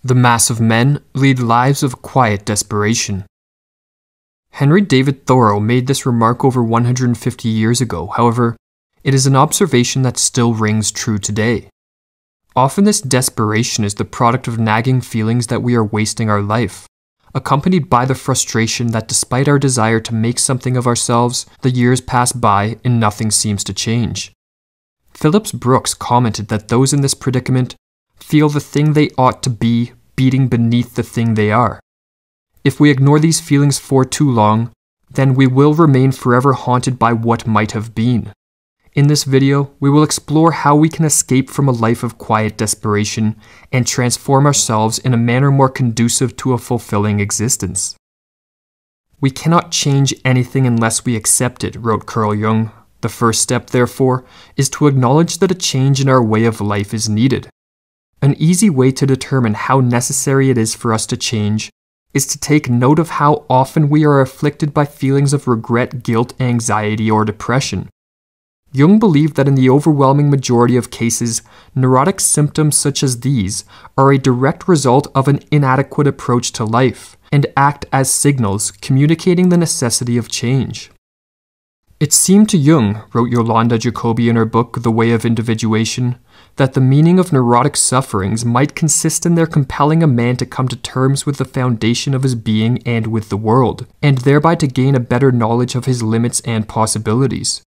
The mass of men lead lives of quiet desperation. Henry David Thoreau made this remark over 150 years ago. However, it is an observation that still rings true today. Often this desperation is the product of nagging feelings that we are wasting our life, accompanied by the frustration that despite our desire to make something of ourselves, the years pass by and nothing seems to change. Phillips Brooks commented that those in this predicament feel the thing they ought to be beating beneath the thing they are. If we ignore these feelings for too long, then we will remain forever haunted by what might have been. In this video, we will explore how we can escape from a life of quiet desperation and transform ourselves in a manner more conducive to a fulfilling existence. We cannot change anything unless we accept it, wrote Carl Jung. The first step, therefore, is to acknowledge that a change in our way of life is needed. An easy way to determine how necessary it is for us to change is to take note of how often we are afflicted by feelings of regret, guilt, anxiety, or depression. Jung believed that in the overwhelming majority of cases, neurotic symptoms such as these are a direct result of an inadequate approach to life and act as signals communicating the necessity of change. It seemed to Jung, wrote Yolanda Jacoby in her book The Way of Individuation, that the meaning of neurotic sufferings might consist in their compelling a man to come to terms with the foundation of his being and with the world, and thereby to gain a better knowledge of his limits and possibilities.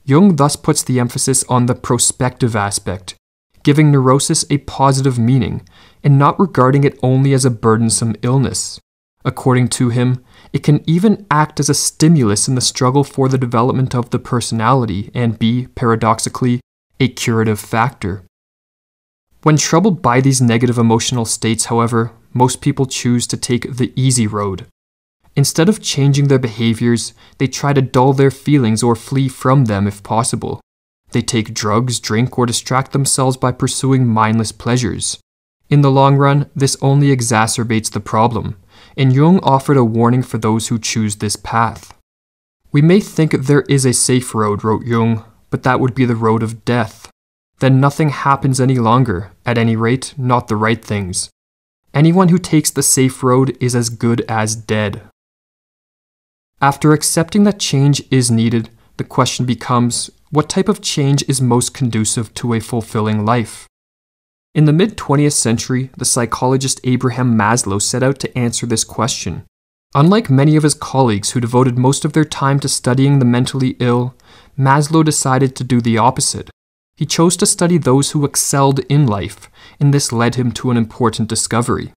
Jung thus puts the emphasis on the prospective aspect, giving neurosis a positive meaning, and not regarding it only as a burdensome illness. According to him, it can even act as a stimulus in the struggle for the development of the personality and be, paradoxically, a curative factor. When troubled by these negative emotional states, however, most people choose to take the easy road. Instead of changing their behaviors, they try to dull their feelings or flee from them if possible. They take drugs, drink, or distract themselves by pursuing mindless pleasures. In the long run, this only exacerbates the problem, and Jung offered a warning for those who choose this path. We may think there is a safe road, wrote Jung, but that would be the road of death. Then nothing happens any longer, at any rate, not the right things. Anyone who takes the safe road is as good as dead. After accepting that change is needed, the question becomes, what type of change is most conducive to a fulfilling life? In the mid-20th century, the psychologist Abraham Maslow set out to answer this question. Unlike many of his colleagues who devoted most of their time to studying the mentally ill, Maslow decided to do the opposite. He chose to study those who excelled in life, and this led him to an important discovery.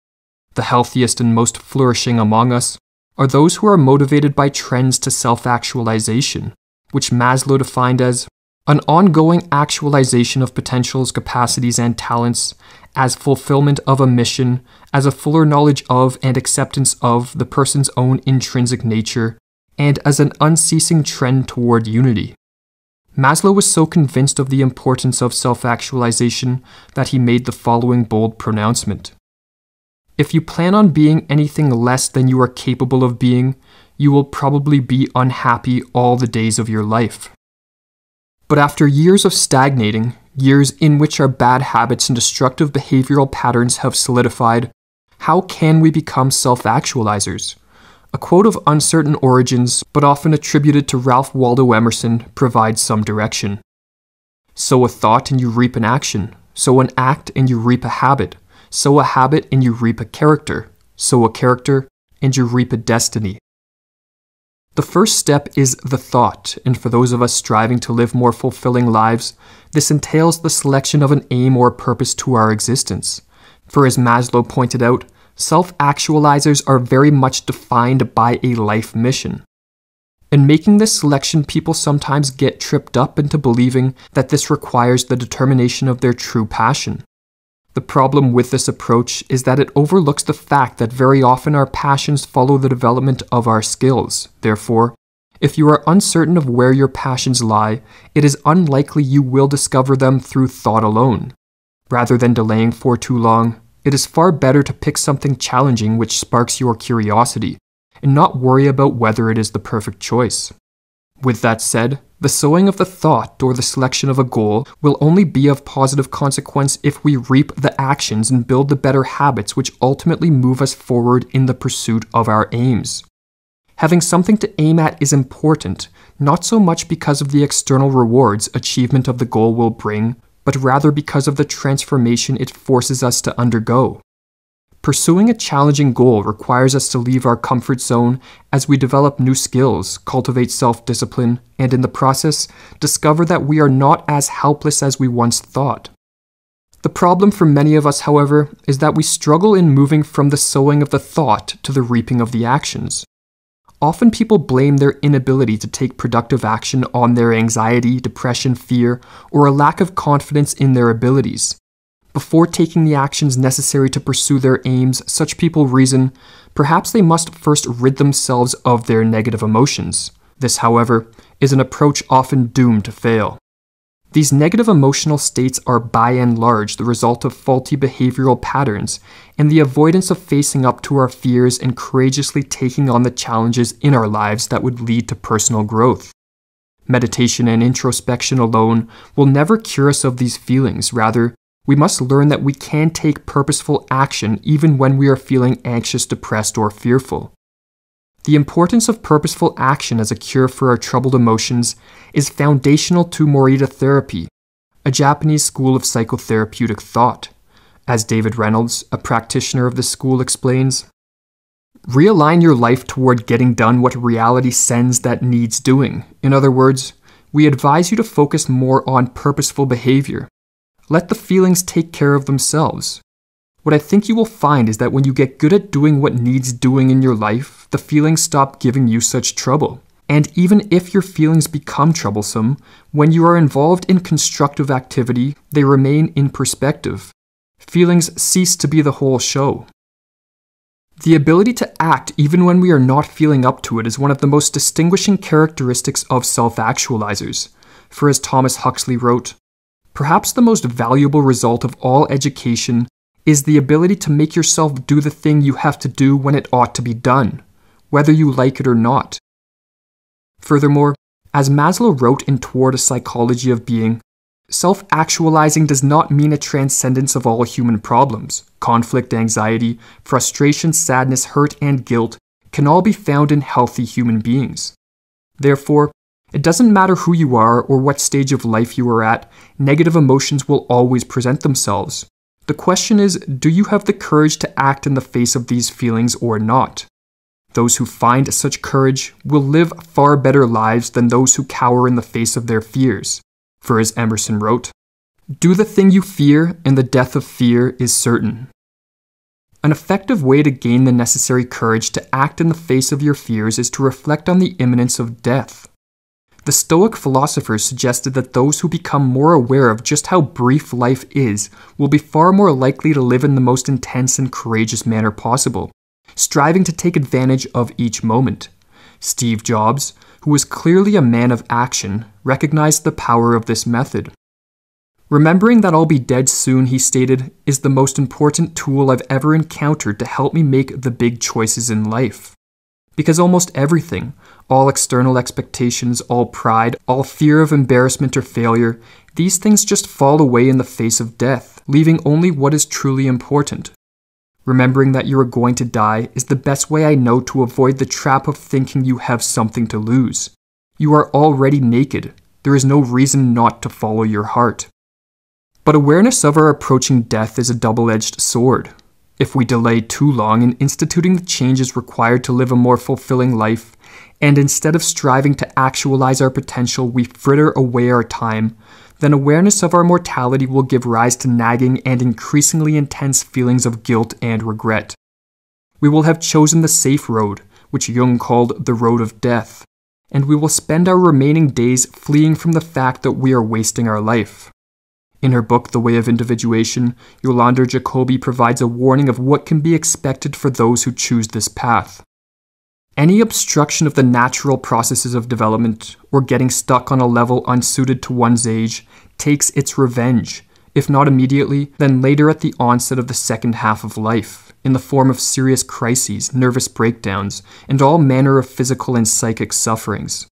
The healthiest and most flourishing among us are those who are motivated by trends to self-actualization, which Maslow defined as an ongoing actualization of potentials, capacities, and talents as fulfillment of a mission, as a fuller knowledge of and acceptance of the person's own intrinsic nature, and as an unceasing trend toward unity. Maslow was so convinced of the importance of self-actualization that he made the following bold pronouncement. If you plan on being anything less than you are capable of being, you will probably be unhappy all the days of your life. But after years of stagnating, years in which our bad habits and destructive behavioral patterns have solidified, how can we become self-actualizers? A quote of uncertain origins, but often attributed to Ralph Waldo Emerson, provides some direction. Sow a thought and you reap an action. Sow an act and you reap a habit. Sow a habit and you reap a character. Sow a character and you reap a destiny. The first step is the thought, and for those of us striving to live more fulfilling lives, this entails the selection of an aim or purpose to our existence. For as Maslow pointed out, self-actualizers are very much defined by a life mission. In making this selection, people sometimes get tripped up into believing that this requires the determination of their true passion. The problem with this approach is that it overlooks the fact that very often our passions follow the development of our skills. Therefore, if you are uncertain of where your passions lie, it is unlikely you will discover them through thought alone. Rather than delaying for too long, it is far better to pick something challenging which sparks your curiosity, and not worry about whether it is the perfect choice. With that said, the sowing of the thought or the selection of a goal will only be of positive consequence if we reap the actions and build the better habits which ultimately move us forward in the pursuit of our aims. Having something to aim at is important, not so much because of the external rewards achievement of the goal will bring, but rather because of the transformation it forces us to undergo. Pursuing a challenging goal requires us to leave our comfort zone as we develop new skills, cultivate self-discipline, and in the process, discover that we are not as helpless as we once thought. The problem for many of us, however, is that we struggle in moving from the sowing of the thought to the reaping of the actions. Often people blame their inability to take productive action on their anxiety, depression, fear, or a lack of confidence in their abilities. Before taking the actions necessary to pursue their aims, such people reason, perhaps they must first rid themselves of their negative emotions. This, however, is an approach often doomed to fail. These negative emotional states are by and large the result of faulty behavioral patterns and the avoidance of facing up to our fears and courageously taking on the challenges in our lives that would lead to personal growth. Meditation and introspection alone will never cure us of these feelings. Rather, we must learn that we can take purposeful action even when we are feeling anxious, depressed, or fearful. The importance of purposeful action as a cure for our troubled emotions is foundational to Morita Therapy, a Japanese school of psychotherapeutic thought. As David Reynolds, a practitioner of the school, explains, realign your life toward getting done what reality sends that needs doing. In other words, we advise you to focus more on purposeful behavior. Let the feelings take care of themselves. What I think you will find is that when you get good at doing what needs doing in your life, the feelings stop giving you such trouble. And even if your feelings become troublesome, when you are involved in constructive activity, they remain in perspective. Feelings cease to be the whole show. The ability to act even when we are not feeling up to it is one of the most distinguishing characteristics of self-actualizers. For as Thomas Huxley wrote, perhaps the most valuable result of all education is the ability to make yourself do the thing you have to do when it ought to be done, whether you like it or not. Furthermore, as Maslow wrote in Toward a Psychology of Being, self-actualizing does not mean a transcendence of all human problems. Conflict, anxiety, frustration, sadness, hurt, and guilt can all be found in healthy human beings. Therefore, it doesn't matter who you are or what stage of life you are at, negative emotions will always present themselves. The question is, do you have the courage to act in the face of these feelings or not? Those who find such courage will live far better lives than those who cower in the face of their fears. For as Emerson wrote, do the thing you fear, and the death of fear is certain. An effective way to gain the necessary courage to act in the face of your fears is to reflect on the imminence of death. The Stoic philosophers suggested that those who become more aware of just how brief life is will be far more likely to live in the most intense and courageous manner possible, striving to take advantage of each moment. Steve Jobs, who was clearly a man of action, recognized the power of this method. Remembering that I'll be dead soon, he stated, is the most important tool I've ever encountered to help me make the big choices in life. Because almost everything, all external expectations, all pride, all fear of embarrassment or failure, these things just fall away in the face of death, leaving only what is truly important. Remembering that you are going to die is the best way I know to avoid the trap of thinking you have something to lose. You are already naked. There is no reason not to follow your heart. But awareness of our approaching death is a double-edged sword. If we delay too long in instituting the changes required to live a more fulfilling life, and instead of striving to actualize our potential, we fritter away our time, then awareness of our mortality will give rise to nagging and increasingly intense feelings of guilt and regret. We will have chosen the safe road, which Jung called the road of death, and we will spend our remaining days fleeing from the fact that we are wasting our life. In her book, The Way of Individuation, Yolanda Jacoby provides a warning of what can be expected for those who choose this path. Any obstruction of the natural processes of development, or getting stuck on a level unsuited to one's age, takes its revenge, if not immediately, then later at the onset of the second half of life, in the form of serious crises, nervous breakdowns, and all manner of physical and psychic sufferings.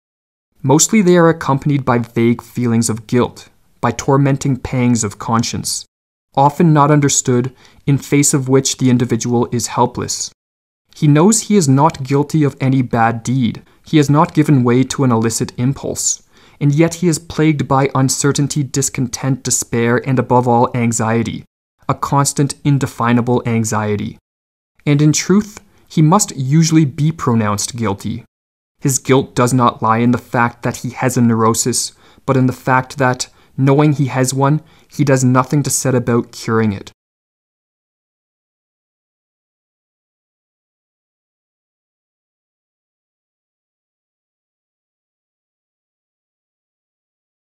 Mostly they are accompanied by vague feelings of guilt, by tormenting pangs of conscience, often not understood, in face of which the individual is helpless. He knows he is not guilty of any bad deed, he has not given way to an illicit impulse, and yet he is plagued by uncertainty, discontent, despair, and above all, anxiety, a constant, indefinable anxiety. And in truth, he must usually be pronounced guilty. His guilt does not lie in the fact that he has a neurosis, but in the fact that, knowing he has one, he does nothing to set about curing it.